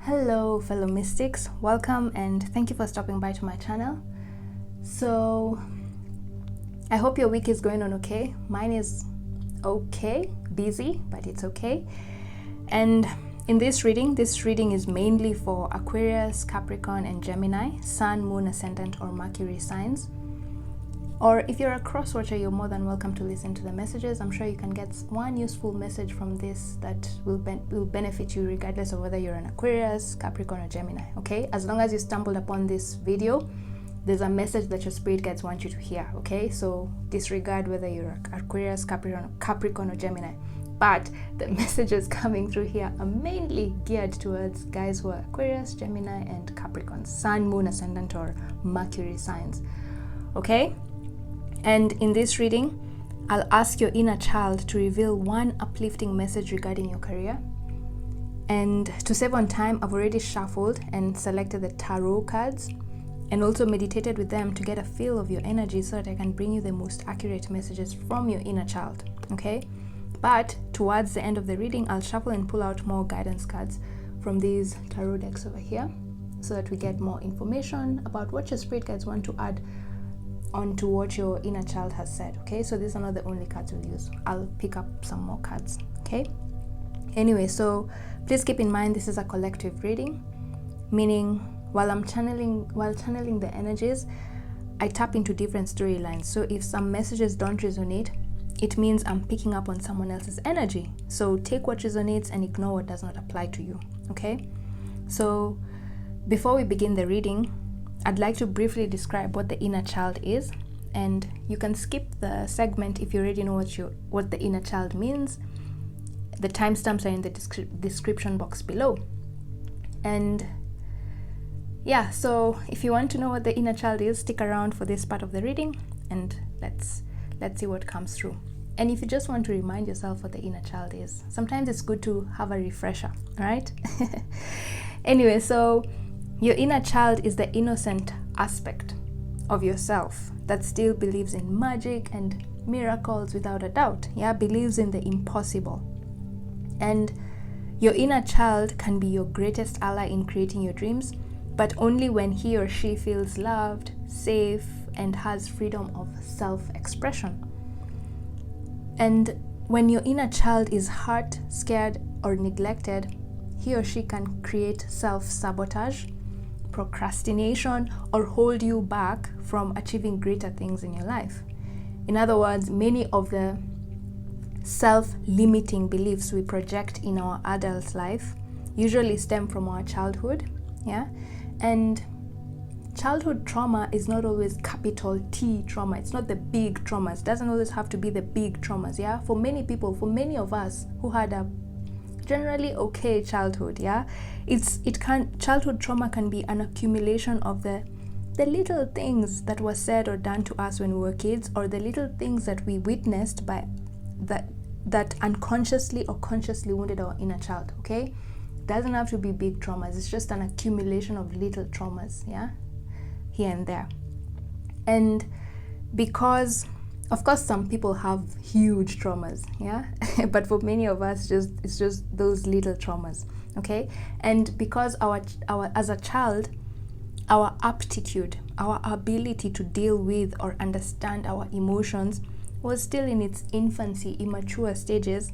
Hello fellow mystics, welcome and thank you for stopping by to my channel. So I hope your week is going on okay. Mine is okay, busy, but it's okay. And in this reading is mainly for Aquarius, Capricorn and Gemini, Sun, Moon, Ascendant or Mercury signs. Or if you're a cross-watcher, you're more than welcome to listen to the messages. I'm sure you can get one useful message from this that will benefit you regardless of whether you're an Aquarius, Capricorn or Gemini, okay? As long as you stumbled upon this video, there's a message that your spirit guides want you to hear, okay? So disregard whether you're Aquarius, Capricorn or Gemini. But the messages coming through here are mainly geared towards guys who are Aquarius, Gemini and Capricorn, Sun, Moon, Ascendant or Mercury signs, okay? And in this reading, I'll ask your inner child to reveal one uplifting message regarding your career. And to save on time, I've already shuffled and selected the tarot cards and also meditated with them to get a feel of your energy so that I can bring you the most accurate messages from your inner child, okay? But towards the end of the reading, I'll shuffle and pull out more guidance cards from these tarot decks over here so that we get more information about what your spirit guides want to add onto what your inner child has said, okay? So these are not the only cards we'll use. I'll pick up some more cards, okay? Anyway, so please keep in mind this is a collective reading, meaning while channeling the energies, I tap into different storylines. So if some messages don't resonate, it means I'm picking up on someone else's energy. So take what resonates and ignore what does not apply to you, okay? So before we begin the reading, I'd like to briefly describe what the inner child is, and you can skip the segment if you already know what the inner child means. The timestamps are in the description box below. And yeah, so if you want to know what the inner child is, stick around for this part of the reading and let's see what comes through. And if you just want to remind yourself what the inner child is, sometimes it's good to have a refresher, right? Anyway, so your inner child is the innocent aspect of yourself that still believes in magic and miracles without a doubt, yeah, believes in the impossible. And your inner child can be your greatest ally in creating your dreams, but only when he or she feels loved, safe, and has freedom of self-expression. And when your inner child is hurt, scared, or neglected, he or she can create self-sabotage, procrastination, or hold you back from achieving greater things in your life. In other words, many of the self-limiting beliefs we project in our adult life usually stem from our childhood, yeah? And childhood trauma is not always capital T trauma. It's not the big traumas. It doesn't always have to be the big traumas, yeah? For many people, for many of us who had a generally okay childhood, yeah, childhood trauma can be an accumulation of the little things that were said or done to us when we were kids, or the little things that we witnessed by that unconsciously or consciously wounded our inner child, okay? It doesn't have to be big traumas. It's just an accumulation of little traumas, yeah, here and there. And because of course, some people have huge traumas, yeah? But for many of us, it's just those little traumas, okay? And because our as a child, our aptitude, our ability to deal with or understand our emotions was still in its infancy, immature stages,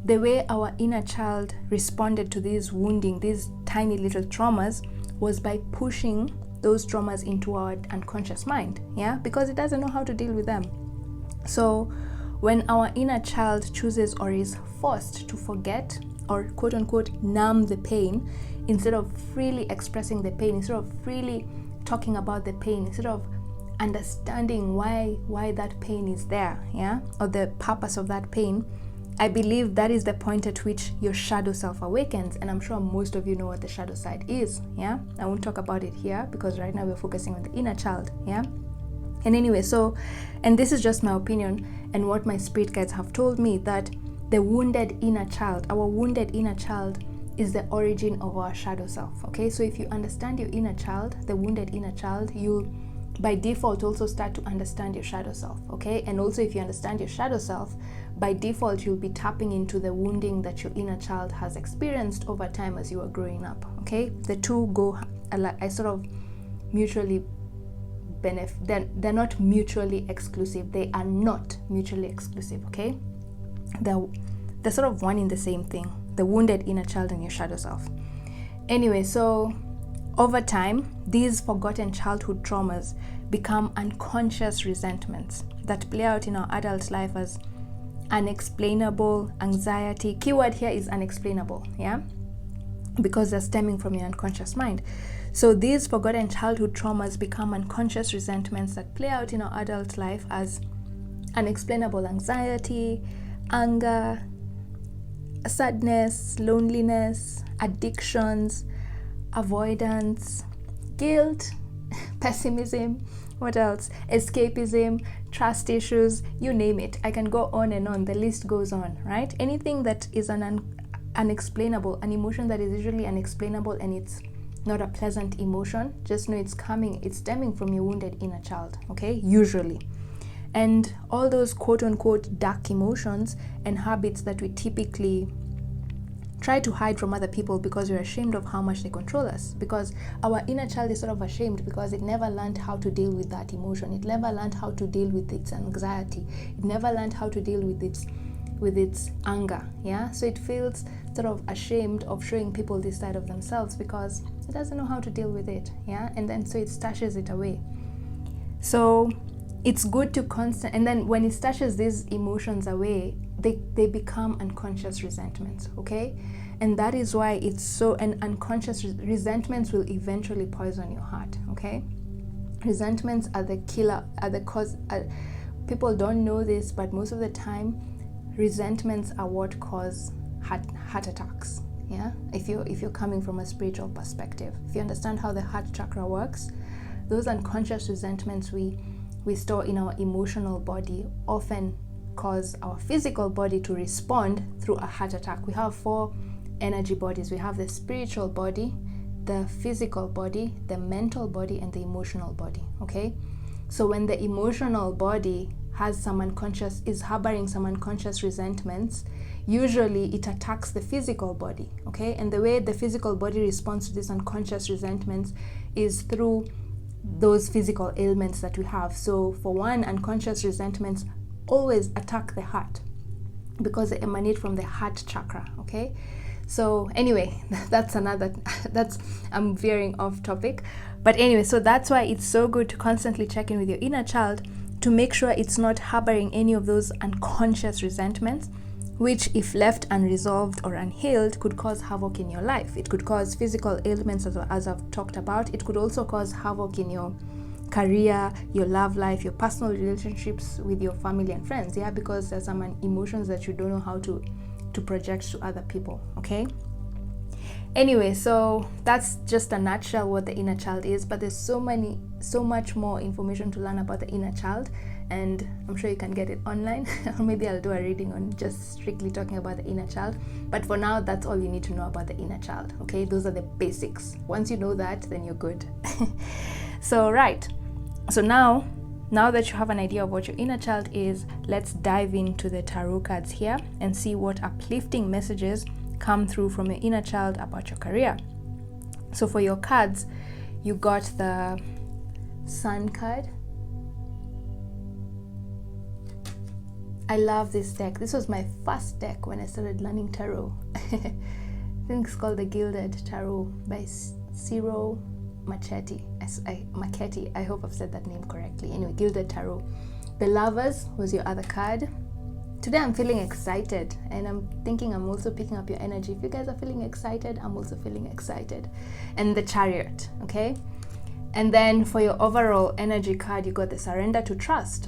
the way our inner child responded to these wounding, these tiny little traumas, was by pushing those traumas into our unconscious mind, yeah? Because it doesn't know how to deal with them. So when our inner child chooses or is forced to forget or quote unquote numb the pain, instead of freely expressing the pain, instead of freely talking about the pain, instead of understanding why that pain is there, yeah, or the purpose of that pain, I believe that is the point at which your shadow self awakens. And I'm sure most of you know what the shadow side is, yeah? I won't talk about it here because right now we're focusing on the inner child, yeah? And anyway, so, and this is just my opinion and what my spirit guides have told me, that the wounded inner child, our wounded inner child, is the origin of our shadow self, okay? So if you understand your inner child, the wounded inner child, you'll by default also start to understand your shadow self, okay? And also if you understand your shadow self, by default, you'll be tapping into the wounding that your inner child has experienced over time as you were growing up, okay? The two go, I sort of mutually benefit. They're not mutually exclusive. They are not mutually exclusive, okay? They're sort of one in the same thing. The wounded inner child and your shadow self. Anyway, so over time, these forgotten childhood traumas become unconscious resentments that play out in our adult life as unexplainable anxiety. Keyword here is unexplainable, yeah? Because they're stemming from your unconscious mind. So these forgotten childhood traumas become unconscious resentments that play out in our adult life as unexplainable anxiety, anger, sadness, loneliness, addictions, avoidance, guilt, pessimism, what else? Escapism, trust issues, you name it. I can go on and on. The list goes on, right? Anything that is unexplainable, an emotion that is usually unexplainable and it's not a pleasant emotion, just know it's stemming from your wounded inner child, okay? Usually. And all those quote-unquote dark emotions and habits that we typically try to hide from other people because we're ashamed of how much they control us, because our inner child is sort of ashamed because it never learned how to deal with that emotion. It never learned how to deal with its anxiety. It never learned how to deal with its anger, yeah? So it feels sort of ashamed of showing people this side of themselves because it doesn't know how to deal with it, yeah? And then so it stashes it away. So it's good to and then when it stashes these emotions away, they become unconscious resentments, okay? And that is why it's so, and unconscious resentments will eventually poison your heart, okay? Resentments are the killer, are the cause. People don't know this, but most of the time, resentments are what cause heart attacks, yeah? If you're coming from a spiritual perspective, if you understand how the heart chakra works, those unconscious resentments we store in our emotional body often cause our physical body to respond through a heart attack. We have 4 energy bodies. We have the spiritual body, the physical body, the mental body, and the emotional body, okay? So when the emotional body is harboring some unconscious resentments, usually it attacks the physical body, okay? And the way the physical body responds to these unconscious resentments is through those physical ailments that we have. So for one, unconscious resentments always attack the heart because they emanate from the heart chakra, okay? So anyway, I'm veering off topic. But anyway, so that's why it's so good to constantly check in with your inner child to make sure it's not harboring any of those unconscious resentments, which if left unresolved or unhealed could cause havoc in your life. It could cause physical ailments as I've talked about. It could also cause havoc in your career, your love life, your personal relationships with your family and friends, yeah, because there's some emotions that you don't know how to project to other people, okay? Anyway, so that's just a nutshell what the inner child is, but there's so much more information to learn about the inner child, and I'm sure you can get it online. Or maybe I'll do a reading on just strictly talking about the inner child, but for now, that's all you need to know about the inner child, okay? Those are the basics. Once you know that, then you're good. So right, so now that you have an idea of what your inner child is, let's dive into the tarot cards here and see what uplifting messages come through from your inner child about your career. So for your cards, you got the Sun card. I love this deck. This was my first deck when I started learning tarot. I think it's called the Gilded Tarot by Ciro Marchetti. I hope I've said that name correctly. Anyway, Gilded Tarot. The Lovers was your other card. Today I'm feeling excited, and I'm thinking I'm also picking up your energy. If you guys are feeling excited, I'm also feeling excited. And the Chariot, okay? And then for your overall energy card, you got the Surrender to Trust,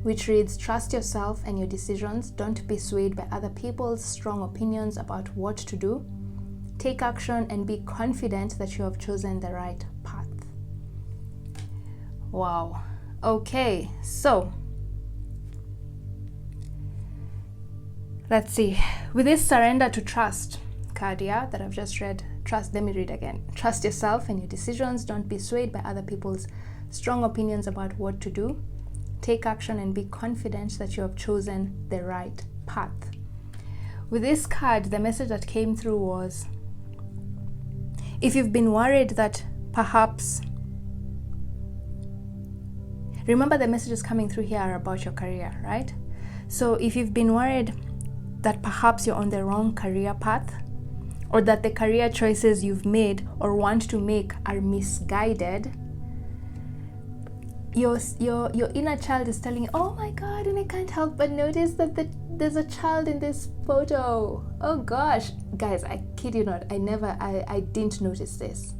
which reads, trust yourself and your decisions. Don't be swayed by other people's strong opinions about what to do. Take action and be confident that you have chosen the right path. Wow. Okay, so let's see. With this Surrender to Trust card, yeah, that I've just read, let me read again. Trust yourself and your decisions. Don't be swayed by other people's strong opinions about what to do. take action and be confident that you have chosen the right path. With this card, the message that came through was, if you've been worried that perhaps, remember the messages coming through here are about your career, right? So if you've been worried that perhaps you're on the wrong career path, or that the career choices you've made or want to make are misguided, your inner child is telling you, oh my God, and I can't help but notice that there's a child in this photo. Oh gosh, guys, I kid you not, I didn't notice this.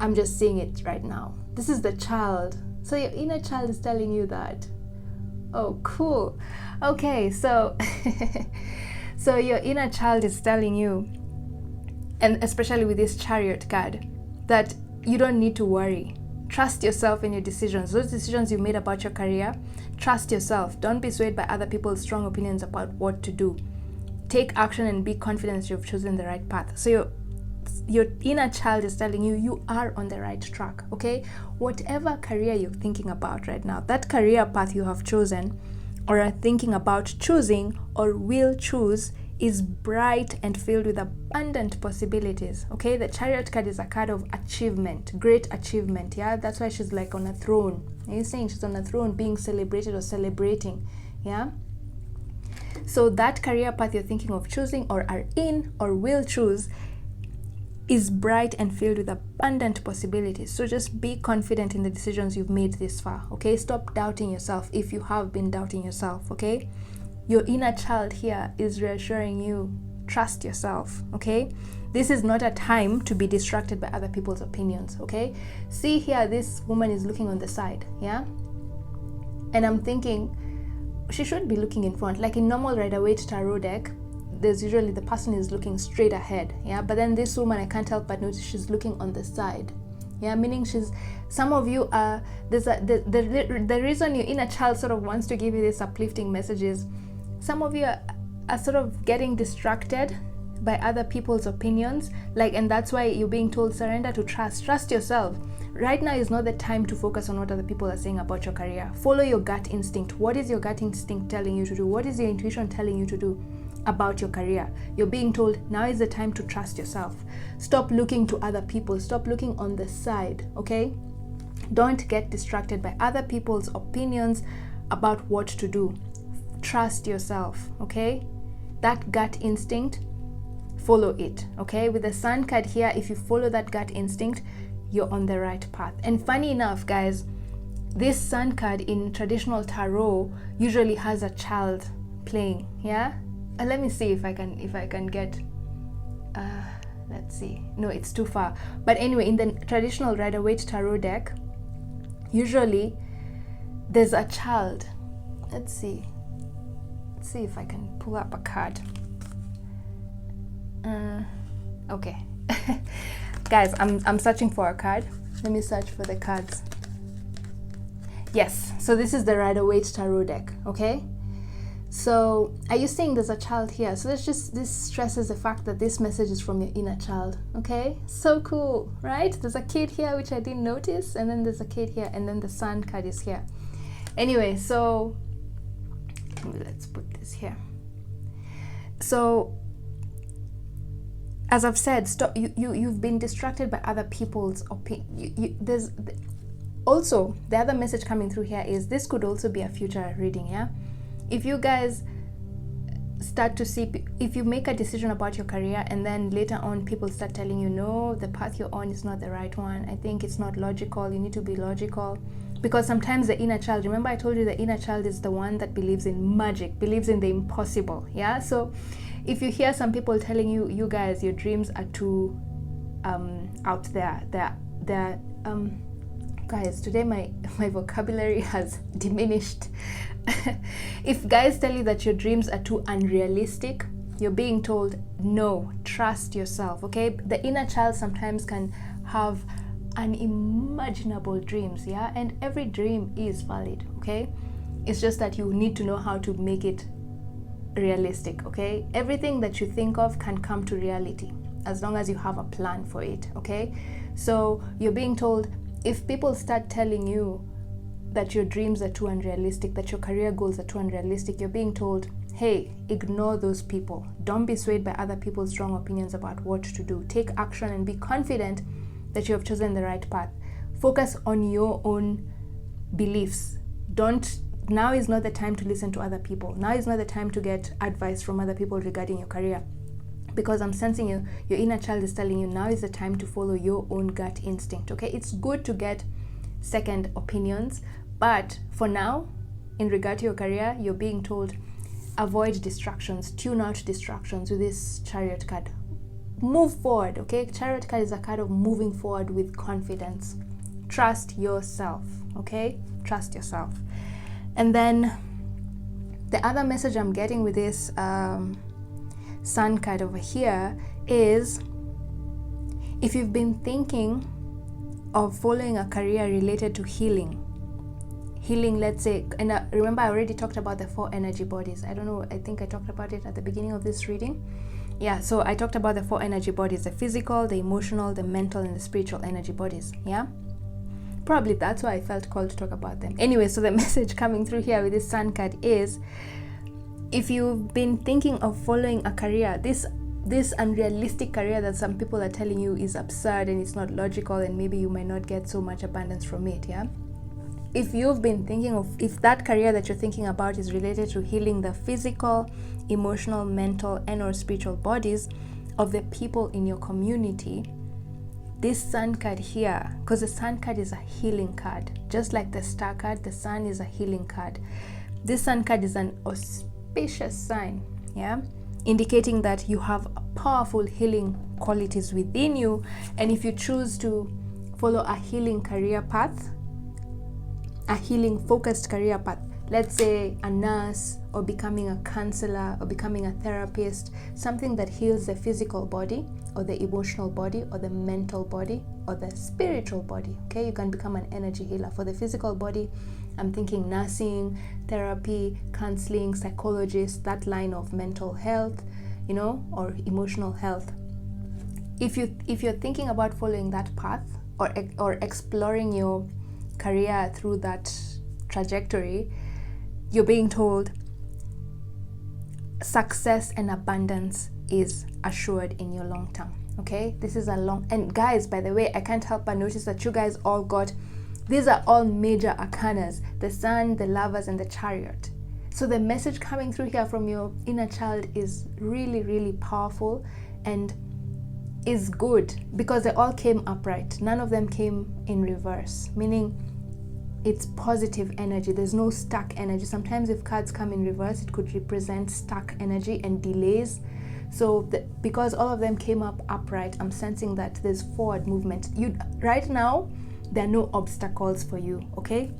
I'm just seeing it right now. This is the child. So your inner child is telling you that. Oh, cool. Okay, so so your inner child is telling you, and especially with this Chariot card, that you don't need to worry. Trust yourself in your decisions. Those decisions you made about your career, trust yourself. Don't be swayed by other people's strong opinions about what to do. Take action and be confident you've chosen the right path. So your inner child is telling you, you are on the right track, okay? Whatever career you're thinking about right now, that career path you have chosen or are thinking about choosing or will choose is bright and filled with abundant possibilities, okay? The Chariot card is a card of achievement, great achievement, yeah? That's why she's like on a throne. Are you saying she's on a throne being celebrated or celebrating, yeah? So that career path you're thinking of choosing or are in or will choose is bright and filled with abundant possibilities. So just be confident in the decisions you've made this far, okay? Stop doubting yourself if you have been doubting yourself, okay? Your inner child here is reassuring you, trust yourself, okay? This is not a time to be distracted by other people's opinions, okay? See here, this woman is looking on the side, yeah? And I'm thinking, she should be looking in front. Like in normal Rider-Waite tarot deck, there's usually the person is looking straight ahead, yeah? But then this woman, I can't help but notice she's looking on the side, yeah? Meaning some of you are, the reason your inner child sort of wants to give you this uplifting message is, some of you are sort of getting distracted by other people's opinions, and that's why you're being told, surrender to trust yourself. Right now is not the time to focus on what other people are saying about your career. Follow your gut instinct. What is your gut instinct telling you to do? What is your intuition telling you to do about your career? You're being told, now is the time to trust yourself. Stop looking to other people. Stop looking on the side, okay? Don't get distracted by other people's opinions about what to do. Trust yourself, okay? That gut instinct, follow it, okay? With the Sun card here, if you follow that gut instinct, you're on the right path. And funny enough, guys, this Sun card in traditional tarot usually has a child playing, yeah? Let me see if I can get, let's see. No, it's too far. But anyway, in the traditional Rider-Waite tarot deck, usually there's a child. Let's see if I can pull up a card. Okay. Guys, I'm searching for a card. Let me search for the cards. Yes, so this is the Rider-Waite tarot deck, okay? So are you seeing there's a child here? So this stresses the fact that this message is from your inner child, okay? So cool, right? There's a kid here, which I didn't notice, and then there's a kid here, and then the Sun card is here. Anyway, so let's put this here. So as I've said, stop. You've been distracted by other people's opinion. There's also the other message coming through here is this could also be a future reading, yeah? If you guys start to see, if you make a decision about your career and then later on people start telling you, no, the path you're on is not the right one, I think it's not logical, you need to be logical. Because sometimes the inner child, remember I told you the inner child is the one that believes in magic, believes in the impossible, yeah? So if you hear some people telling you, you guys, your dreams are too out there, they're guys, today my vocabulary has diminished. If guys tell you that your dreams are too unrealistic, you're being told, no, trust yourself, okay? The inner child sometimes can have unimaginable dreams, yeah? And every dream is valid, okay? It's just that you need to know how to make it realistic, okay? Everything that you think of can come to reality as long as you have a plan for it, okay? So you're being told, if people start telling you that your dreams are too unrealistic, that your career goals are too unrealistic, you're being told, hey, ignore those people. Don't be swayed by other people's strong opinions about what to do. Take action and be confident that you have chosen the right path. Focus on your own beliefs. Now is not the time to listen to other people. Now is not the time to get advice from other people regarding your career. Because I'm sensing your inner child is telling you now is the time to follow your own gut instinct, okay? It's good to get second opinions, but for now, in regard to your career, you're being told, avoid distractions, tune out distractions with this Chariot card. Move forward, okay? Chariot card is a card of moving forward with confidence. Trust yourself, okay? Trust yourself. And then the other message I'm getting with this Sun card over here is, if you've been thinking of following a career related to healing, let's say, and remember I already talked about the 4 energy bodies. I don't know, I think I talked about it at the beginning of this reading. Yeah, so I talked about the 4 energy bodies, the physical, the emotional, the mental, and the spiritual energy bodies. Yeah, probably that's why I felt called to talk about them. Anyway, so the message coming through here with this Sun card is, if you've been thinking of following a career, this unrealistic career that some people are telling you is absurd and it's not logical, and maybe you might not get so much abundance from it, yeah? If you've been thinking of, if that career that you're thinking about is related to healing the physical, emotional, mental, and or spiritual bodies of the people in your community, this Sun card here, because the Sun card is a healing card, just like the Star card, the Sun is a healing card. This Sun card is an auspicious sign, yeah, indicating that you have powerful healing qualities within you. And if you choose to follow a healing career path, a healing focused career path, let's say a nurse, or becoming a counselor, or becoming a therapist, something that heals the physical body or the emotional body or the mental body or the spiritual body, okay? You can become an energy healer. For the physical body, I'm thinking nursing, therapy, counseling, psychologist, that line of mental health, you know, or emotional health. If you're thinking about following that path or exploring your career through that trajectory, you're being told success and abundance is assured in your long term, okay? This is a long, and guys, by the way, I can't help but notice that you guys all got, these are all major arcanas, the Sun, the Lovers, and the Chariot. So the message coming through here from your inner child is really, really powerful and is good, because they all came upright. None of them came in reverse, meaning it's positive energy. There's no stuck energy. Sometimes if cards come in reverse, it could represent stuck energy and delays. So because all of them came up upright, I'm sensing that there's forward movement. Right now, there are no obstacles for you, okay?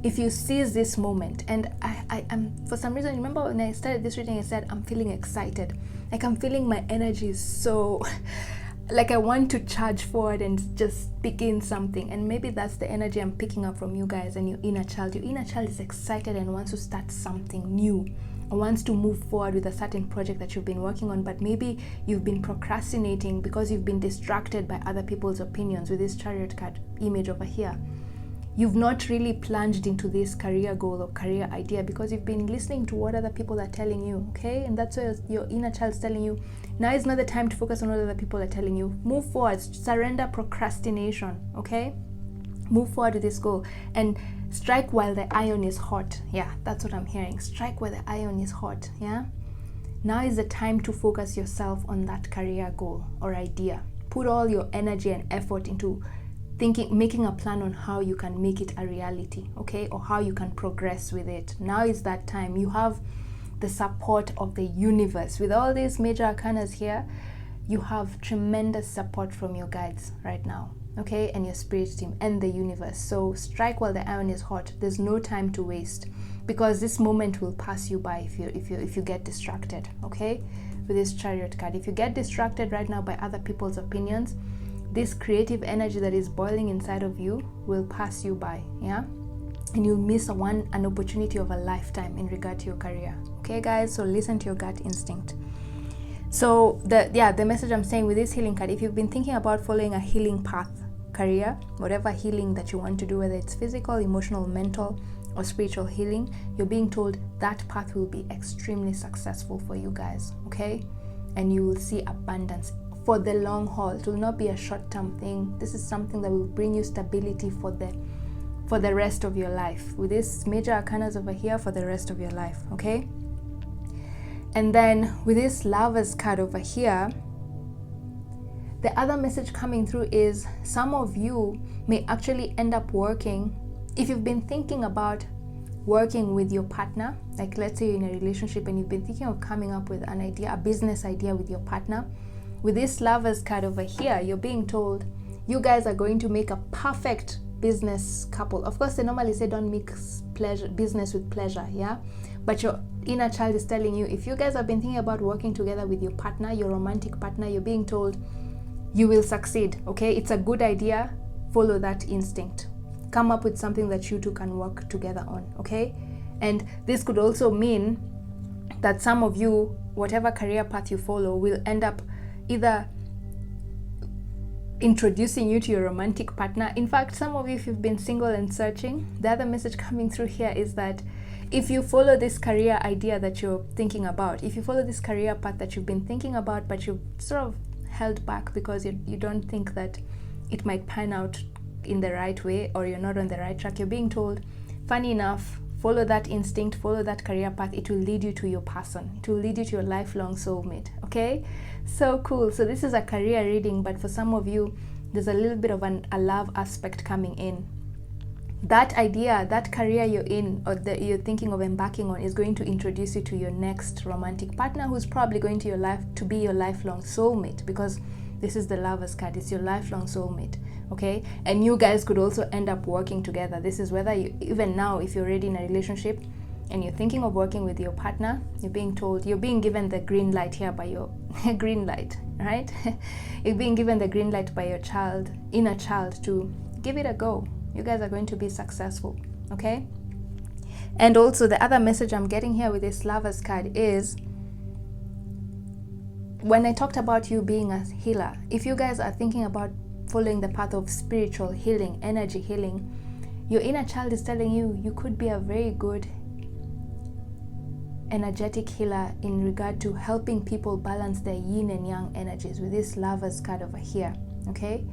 If you seize this moment, and I'm for some reason, remember when I started this reading, I said I'm feeling excited. Like I'm feeling my energy is so, like I want to charge forward and just begin something. And maybe that's the energy I'm picking up from you guys and your inner child. Your inner child is excited and wants to start something new, or wants to move forward with a certain project that you've been working on, but maybe you've been procrastinating because you've been distracted by other people's opinions. With this Chariot card image over here, you've not really plunged into this career goal or career idea because you've been listening to what other people are telling you, okay? And that's why your inner child's telling you, now is not the time to focus on what other people are telling you. Move forward, surrender procrastination, okay? Move forward with this goal and strike while the iron is hot. Yeah, that's what I'm hearing. Strike while the iron is hot, yeah? Now is the time to focus yourself on that career goal or idea. Put all your energy and effort into making a plan on how you can make it a reality, okay? Or how you can progress with it. Now is that time. You have the support of the universe. With all these major arcanas here, you have tremendous support from your guides right now, okay? And your spirit team and the universe. So strike while the iron is hot. There's no time to waste, because this moment will pass you by if you get distracted, okay? With this Chariot card, if you get distracted right now by other people's opinions, this creative energy that is boiling inside of you will pass you by, yeah? And you'll miss an opportunity of a lifetime in regard to your career. Okay, guys? So listen to your gut instinct. So the message I'm saying with this healing card, if you've been thinking about following a healing path career, whatever healing that you want to do, whether it's physical, emotional, mental, or spiritual healing, you're being told that path will be extremely successful for you guys, okay? And you will see abundance for the long haul. It will not be a short-term thing. This is something that will bring you stability for the rest of your life. With this major arcanas over here, for the rest of your life, okay? And then with this Lovers card over here, the other message coming through is some of you may actually end up working, if you've been thinking about working with your partner, like let's say you're in a relationship and you've been thinking of coming up with an idea, a business idea with your partner, with this Lovers card over here, you're being told you guys are going to make a perfect business couple. Of course, they normally say don't mix business with pleasure, yeah? But your inner child is telling you, if you guys have been thinking about working together with your partner, your romantic partner, you're being told you will succeed, okay? It's a good idea. Follow that instinct. Come up with something that you two can work together on, okay? And this could also mean that some of you, whatever career path you follow, will end up either introducing you to your romantic partner. In fact, some of you, if you've been single and searching, the other message coming through here is that if you follow this career idea that you're thinking about, if you follow this career path that you've been thinking about, but you've sort of held back because you don't think that it might pan out in the right way, or you're not on the right track, you're being told, funny enough, follow that instinct, follow that career path. It will lead you to your person. It will lead you to your lifelong soulmate, okay? So cool. So this is a career reading, but for some of you, there's a little bit of a love aspect coming in. That idea, that career you're in, or that you're thinking of embarking on, is going to introduce you to your next romantic partner, who's probably going to be your lifelong soulmate, because this is the Lovers card. It's your lifelong soulmate, okay? And you guys could also end up working together. This is whether you, even now, if you're already in a relationship and you're thinking of working with your partner, you're being told, you're being given the green light here by your green light, right? You're being given the green light by your inner child, to give it a go. You guys are going to be successful, okay? And also the other message I'm getting here with this Lovers card is, when I talked about you being a healer, if you guys are thinking about following the path of spiritual healing, energy healing, your inner child is telling you you could be a very good energetic healer in regard to helping people balance their yin and yang energies with this Lovers card over here, okay?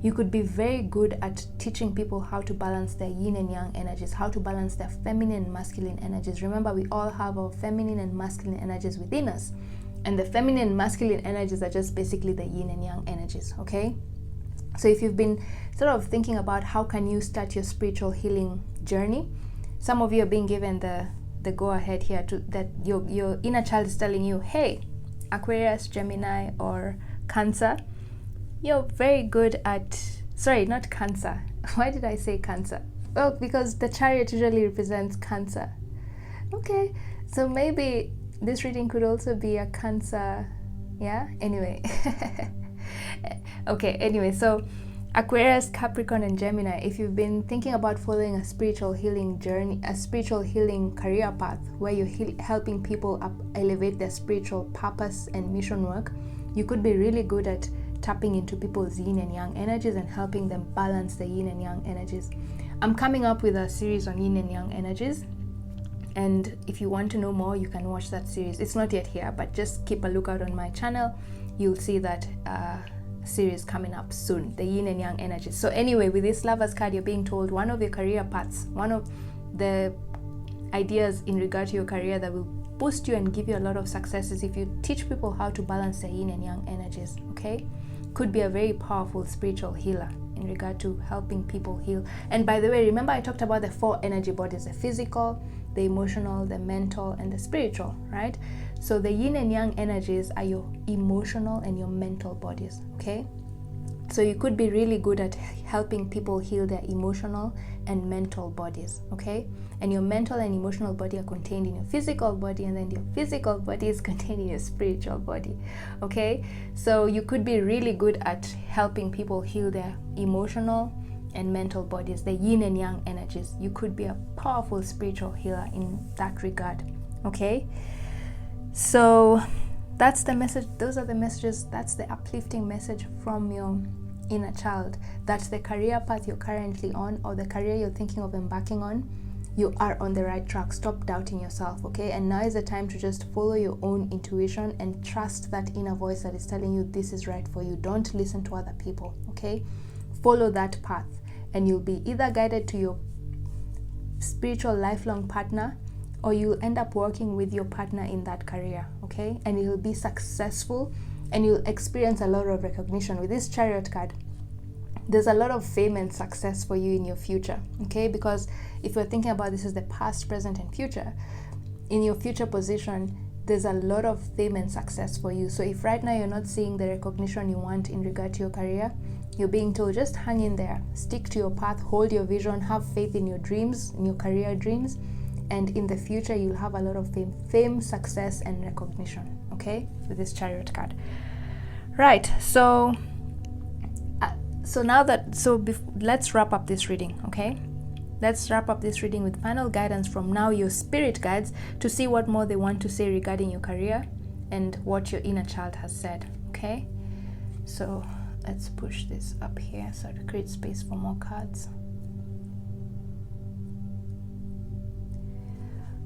You could be very good at teaching people how to balance their yin and yang energies, how to balance their feminine and masculine energies. Remember, we all have our feminine and masculine energies within us. And the feminine and masculine energies are just basically the yin and yang energies, okay? So if you've been sort of thinking about how can you start your spiritual healing journey, some of you are being given the go-ahead here to that your inner child is telling you, hey, Aquarius, Gemini, or Cancer, you're very good at, sorry, not Cancer. Why did I say Cancer? Well, because the Chariot usually represents Cancer. Okay, so maybe this reading could also be a Cancer, yeah? Anyway. Okay, anyway, so Aquarius, Capricorn, and Gemini, if you've been thinking about following a spiritual healing journey, a spiritual healing career path where you're helping people elevate their spiritual purpose and mission work, you could be really good at tapping into people's yin and yang energies and helping them balance the yin and yang energies. I'm coming up with a series on yin and yang energies, and if you want to know more, you can watch that series. It's not yet here, but just keep a lookout on my channel. You'll see that series coming up soon, the yin and yang energies. So anyway, with this Lovers card, you're being told one of your career paths, one of the ideas in regard to your career that will boost you and give you a lot of success is if you teach people how to balance their yin and yang energies, okay? Could be a very powerful spiritual healer in regard to helping people heal. And by the way, remember I talked about the 4 energy bodies: the physical, the emotional, the mental, and the spiritual, right? So the yin and yang energies are your emotional and your mental bodies, okay? So you could be really good at helping people heal their emotional and mental bodies, okay? And your mental and emotional body are contained in your physical body, and then your physical body is contained in your spiritual body, okay? So you could be really good at helping people heal their emotional and mental bodies, the yin and yang energies. You could be a powerful spiritual healer in that regard, okay? So that's the message. Those are the messages. That's the uplifting message from your inner child that the career path you're currently on, or the career you're thinking of embarking on, you are on the right track. Stop doubting yourself, okay? And now is the time to just follow your own intuition and trust that inner voice that is telling you this is right for you. Don't listen to other people, okay? Follow that path, and you'll be either guided to your spiritual lifelong partner, or you'll end up working with your partner in that career, okay? And you'll be successful, and you'll experience a lot of recognition. With this Chariot card, there's a lot of fame and success for you in your future, okay? Because if you're thinking about this as the past, present, and future, in your future position, there's a lot of fame and success for you. So if right now you're not seeing the recognition you want in regard to your career, you're being told just hang in there, stick to your path, hold your vision, have faith in your dreams, in your career dreams, and in the future you'll have a lot of fame, success, and recognition, okay? With this Chariot card. Right, so let's wrap up this reading, okay? Let's wrap up this reading with final guidance from now your spirit guides to see what more they want to say regarding your career and what your inner child has said, okay? So let's push this up here so to create space for more cards.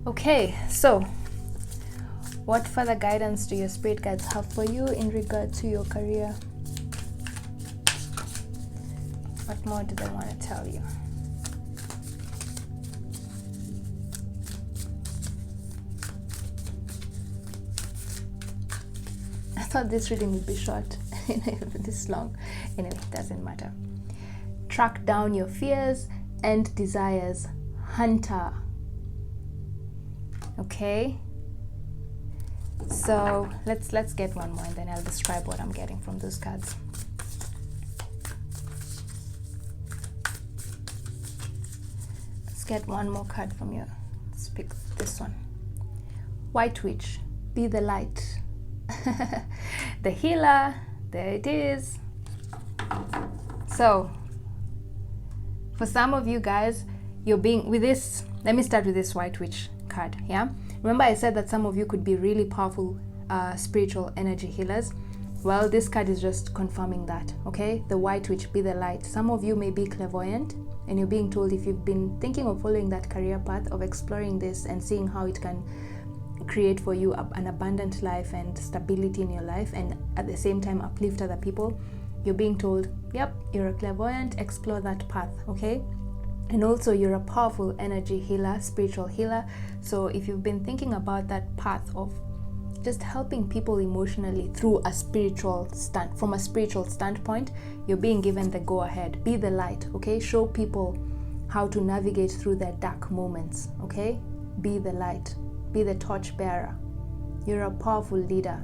Okay, so what further guidance do your spirit guides have for you in regard to your career? What more do they want to tell you? I thought this reading would be short, this long. Anyway, doesn't matter. Track down your fears and desires, Hunter. Okay. So let's get one more, and then I'll describe what I'm getting from those cards. Let's get one more card from you. Let's pick this one. White Witch, be the light. The healer, there it is. So for some of you guys, you're being with this, let me start with this White Witch card. Yeah, remember I said that some of you could be really powerful spiritual energy healers. Well, this card is just confirming that, okay? The White Witch, be the light. Some of you may be clairvoyant, and you're being told, if you've been thinking of following that career path, of exploring this and seeing how it can create for you an abundant life and stability in your life, and at the same time uplift other people, you're being told, yep, you're a clairvoyant, explore that path, okay? And also you're a powerful energy healer, spiritual healer. So if you've been thinking about that path of just helping people emotionally through a spiritual from a spiritual standpoint, you're being given the go ahead. Be the light, okay? Show people how to navigate through their dark moments, okay? Be the light. Be the torch bearer. You're a powerful leader.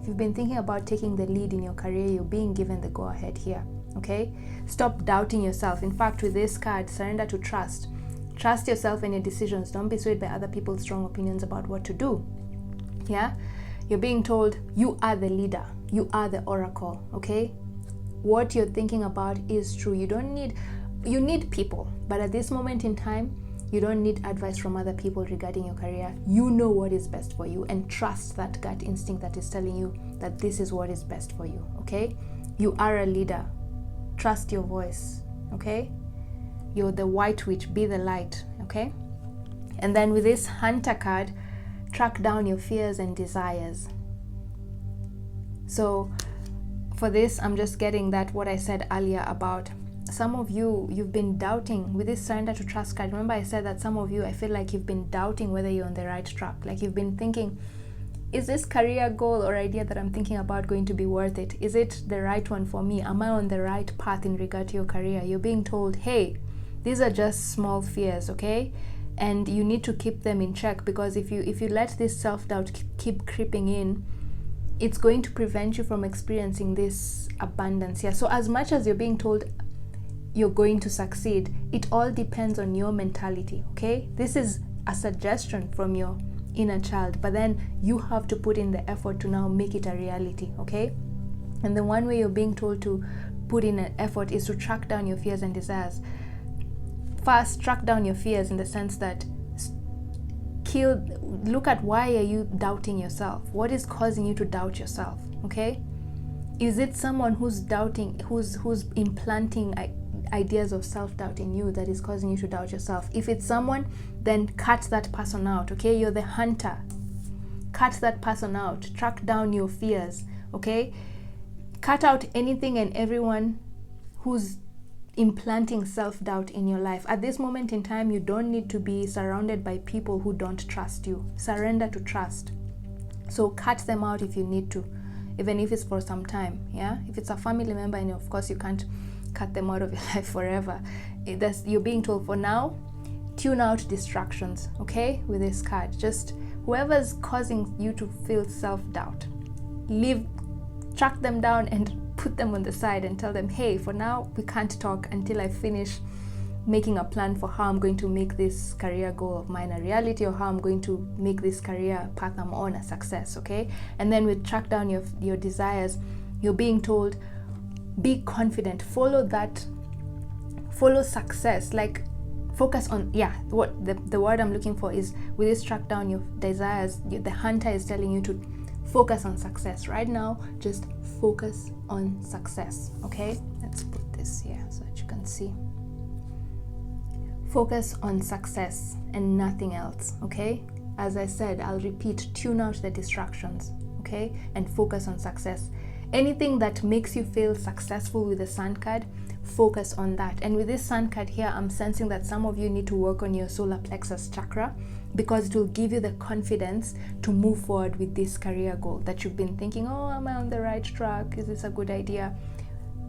If you've been thinking about taking the lead in your career, you're being given the go ahead here, okay? Stop doubting yourself. In fact, with this card, surrender to trust. Trust yourself and your decisions. Don't be swayed by other people's strong opinions about what to do. Yeah? You're being told you are the leader. You are the oracle, okay? What you're thinking about is true. You need people, but at this moment in time, you don't need advice from other people regarding your career. You know what is best for you, and trust that gut instinct that is telling you that this is what is best for you, okay? You are a leader. Trust your voice, okay? You're the White Witch, be the light, okay? And then with this Hunter card, track down your fears and desires. So for this, I'm just getting that what I said earlier about some of you, you've been doubting with this surrender to trust card. Remember I said that some of you, I feel like you've been doubting whether you're on the right track. Like you've been thinking, is this career goal or idea that I'm thinking about going to be worth it? Is it the right one for me? Am I on the right path in regard to your career? You're being told, hey, these are just small fears, okay? And you need to keep them in check, because if you let this self-doubt keep creeping in, it's going to prevent you from experiencing this abundance. Yeah. So as much as you're being told you're going to succeed, it all depends on your mentality, okay? This is a suggestion from your inner child, but then you have to put in the effort to now make it a reality, okay? And the one way you're being told to put in an effort is to track down your fears and desires. First, track down your fears in the sense that look at why are you doubting yourself? What is causing you to doubt yourself, okay? Is it someone who's doubting, who's implanting ideas of self-doubt in you that is causing you to doubt yourself? If it's someone, then cut that person out, okay? You're the hunter. Cut that person out. Track down your fears, okay? Cut out anything and everyone who's implanting self-doubt in your life. At this moment in time, you don't need to be surrounded by people who don't trust you. Surrender to trust. So cut them out if you need to, even if it's for some time, yeah? If it's a family member, and of course you can't cut them out of your life forever. You're being told for now, tune out distractions, okay? With this card, just whoever's causing you to feel self-doubt, track them down and put them on the side and tell them, hey, for now we can't talk until I finish making a plan for how I'm going to make this career goal of mine a reality, or how I'm going to make this career path I'm on a success, okay? And then we track down your desires. You're being told, be confident, follow success, like focus on, what the word I'm looking for is, with this track down your desires, the hunter is telling you to focus on success right now. Just focus on success, okay? Let's put this here so that you can see. Focus on success and nothing else, okay? As I said, I'll repeat, tune out the distractions, okay? And focus on success. Anything that makes you feel successful with the sun card, focus on that. And with this sun card here, I'm sensing that some of you need to work on your solar plexus chakra, because it will give you the confidence to move forward with this career goal that you've been thinking, oh, am I on the right track? Is this a good idea?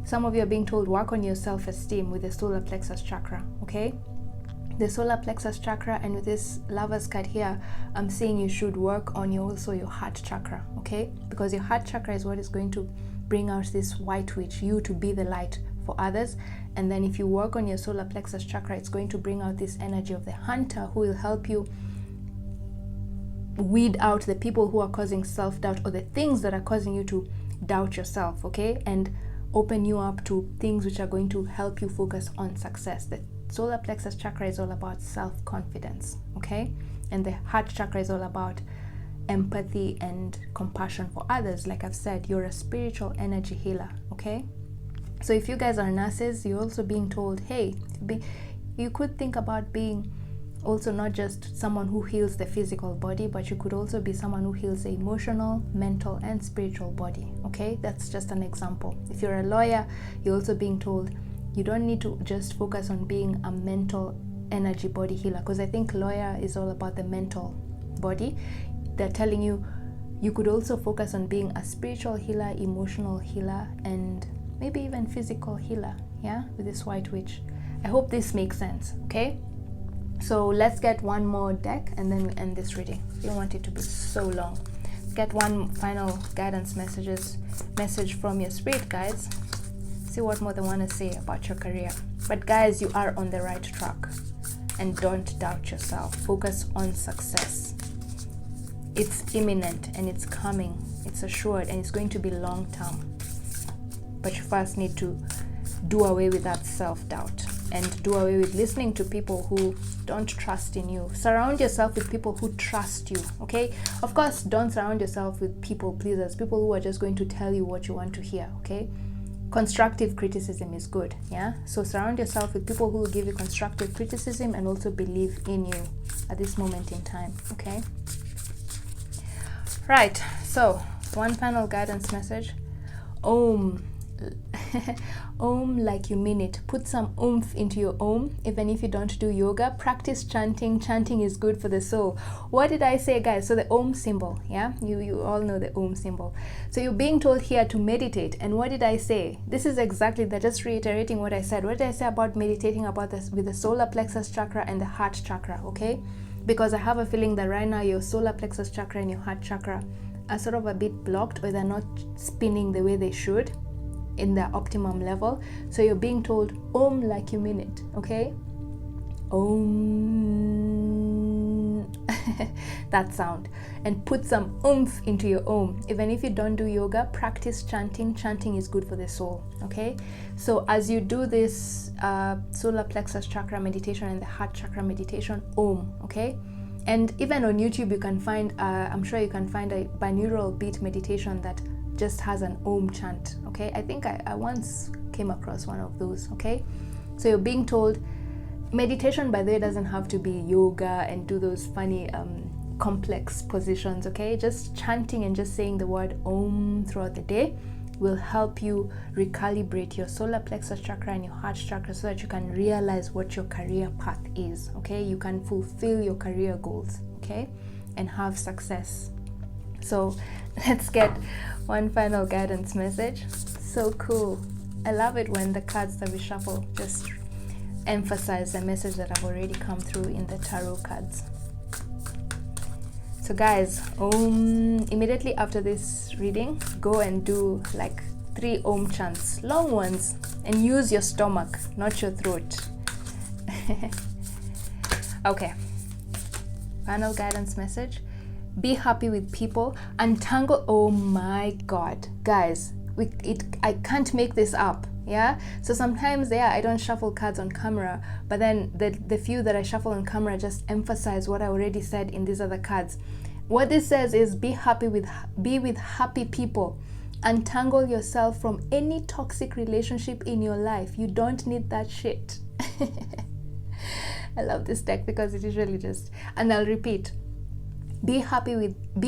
Some of you are being told, work on your self-esteem with the solar plexus chakra, okay? The solar plexus chakra, and with this Lover's card here, I'm saying you should work on also your heart chakra, okay? Because your heart chakra is what is going to bring out this white witch, you to be the light for others. And then if you work on your solar plexus chakra, it's going to bring out this energy of the hunter, who will help you weed out the people who are causing self-doubt, or the things that are causing you to doubt yourself, okay? And open you up to things which are going to help you focus on success. The solar plexus chakra is all about self-confidence, okay? And the heart chakra is all about empathy and compassion for others. Like I've said, you're a spiritual energy healer, okay? So if you guys are nurses, you're also being told, hey, you could think about being also not just someone who heals the physical body, but you could also be someone who heals the emotional, mental, and spiritual body, okay? That's just an example. If you're a lawyer, you're also being told you don't need to just focus on being a mental energy body healer, because I think lawyer is all about the mental body. They're telling you you could also focus on being a spiritual healer, emotional healer, and maybe even physical healer, yeah, with this white witch. I hope this makes sense, okay? So let's get one more deck and then we end this reading. I don't want it to be so long. Get one final guidance message from your spirit guides. See what more they want to say about your career. But guys, you are on the right track, and don't doubt yourself. Focus on success. It's imminent and it's coming. It's assured, and it's going to be long term. But you first need to do away with that self-doubt and do away with listening to people who don't trust in you. Surround yourself with people who trust you, okay? Of course, don't surround yourself with people pleasers, people who are just going to tell you what you want to hear, okay? Constructive criticism is good, yeah? So surround yourself with people who will give you constructive criticism and also believe in you at this moment in time, okay? Right, so one final guidance message. Om. Om like you mean it. Put some oomph into your om. Even if you don't do yoga, practice chanting. Chanting is good for the soul. What did I say, guys? So the om symbol, yeah, you all know the om symbol. So you're being told here to meditate. And what did I say? This is exactly that, just reiterating what I said. What did I say about meditating about this with the solar plexus chakra and the heart chakra, okay? Because I have a feeling that right now your solar plexus chakra and your heart chakra are sort of a bit blocked, or they're not spinning the way they should in the optimum level. So you're being told om like you mean it, okay? Om. That sound. And put some oomph into your om. Even if you don't do yoga, practice chanting. Chanting is good for the soul, okay? So as you do this solar plexus chakra meditation and the heart chakra meditation, om, okay? And even on YouTube you can find I'm sure you can find a binaural beat meditation that just has an Om chant, okay? I think I once came across one of those, okay? So you're being told, meditation, by the way, doesn't have to be yoga and do those funny complex positions, okay? Just chanting and just saying the word Om throughout the day will help you recalibrate your solar plexus chakra and your heart chakra so that you can realize what your career path is, okay? You can fulfill your career goals, okay? And have success. So let's get one final guidance message. So cool. I love it when the cards that we shuffle just emphasize the message that have already come through in the tarot cards. So guys, immediately after this reading, go and do like 3 Om chants, long ones, and use your stomach, not your throat. Okay, final guidance message. Be happy with people, untangle. Oh my god, guys, I can't make this up. Yeah, so sometimes I don't shuffle cards on camera, but then the few that I shuffle on camera just emphasize what I already said in these other cards. What this says is be with happy people, untangle yourself from any toxic relationship in your life. You don't need that shit. I love this deck because it usually just, and I'll repeat, be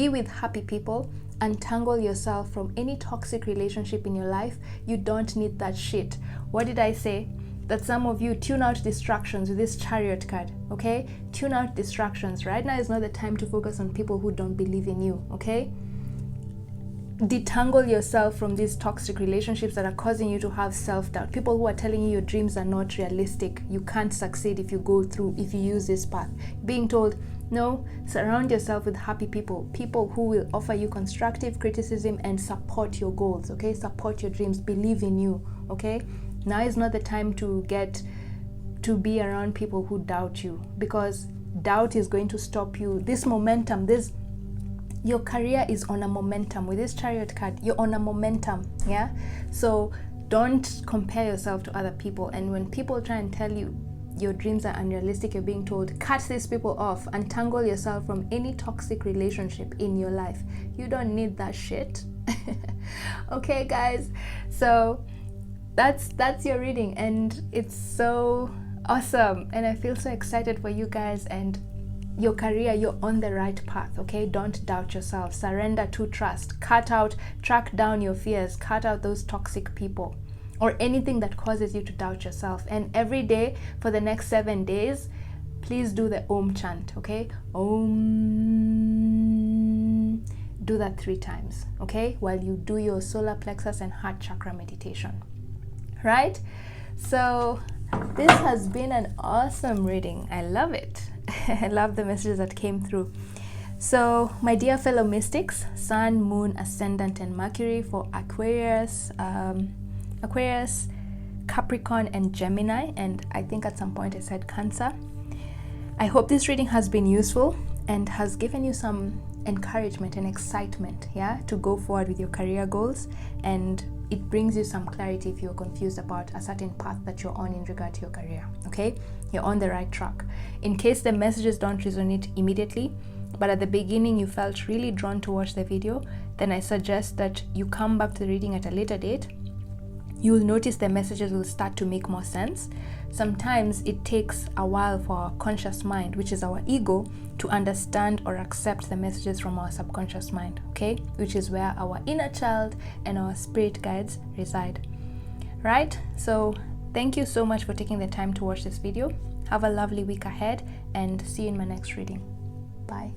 with happy people, untangle yourself from any toxic relationship in your life. You don't need that shit. What did I say? That some of you tune out distractions with this Chariot card, okay? Tune out distractions. Right now is not the time to focus on people who don't believe in you, okay? Detangle yourself from these toxic relationships that are causing you to have self-doubt. People who are telling you your dreams are not realistic. You can't succeed if you use this path. Being told, no, surround yourself with happy people. People who will offer you constructive criticism and support your goals, okay? Support your dreams, believe in you, okay? Now is not the time to be around people who doubt you, because doubt is going to stop you. This momentum, your career is on a momentum. With this Chariot card, you're on a momentum, yeah? So don't compare yourself to other people. And when people try and tell you your dreams are unrealistic, you're being told, cut these people off, untangle yourself from any toxic relationship in your life. You don't need that shit. Okay, guys, so that's your reading, and it's so awesome, and I feel so excited for you guys and your career. You're on the right path, okay? Don't doubt yourself. Surrender to trust. Track down your fears. Cut out those toxic people or anything that causes you to doubt yourself. And every day for the next 7 days, please do the Om chant, okay? Om. Do that 3 times, okay? While you do your solar plexus and heart chakra meditation, right? So this has been an awesome reading. I love it. I love the messages that came through. So my dear fellow mystics, Sun, Moon, Ascendant, and Mercury for Aquarius, Capricorn, and Gemini, and I think at some point I said Cancer. I hope this reading has been useful and has given you some encouragement and excitement, yeah, to go forward with your career goals, and it brings you some clarity if you're confused about a certain path that you're on in regard to your career, okay? You're on the right track. In case the messages don't resonate immediately, but at the beginning you felt really drawn to watch the video, then I suggest that you come back to the reading at a later date. You'll notice the messages will start to make more sense. Sometimes it takes a while for our conscious mind, which is our ego, to understand or accept the messages from our subconscious mind, okay? Which is where our inner child and our spirit guides reside, right? So thank you so much for taking the time to watch this video. Have a lovely week ahead and see you in my next reading. Bye.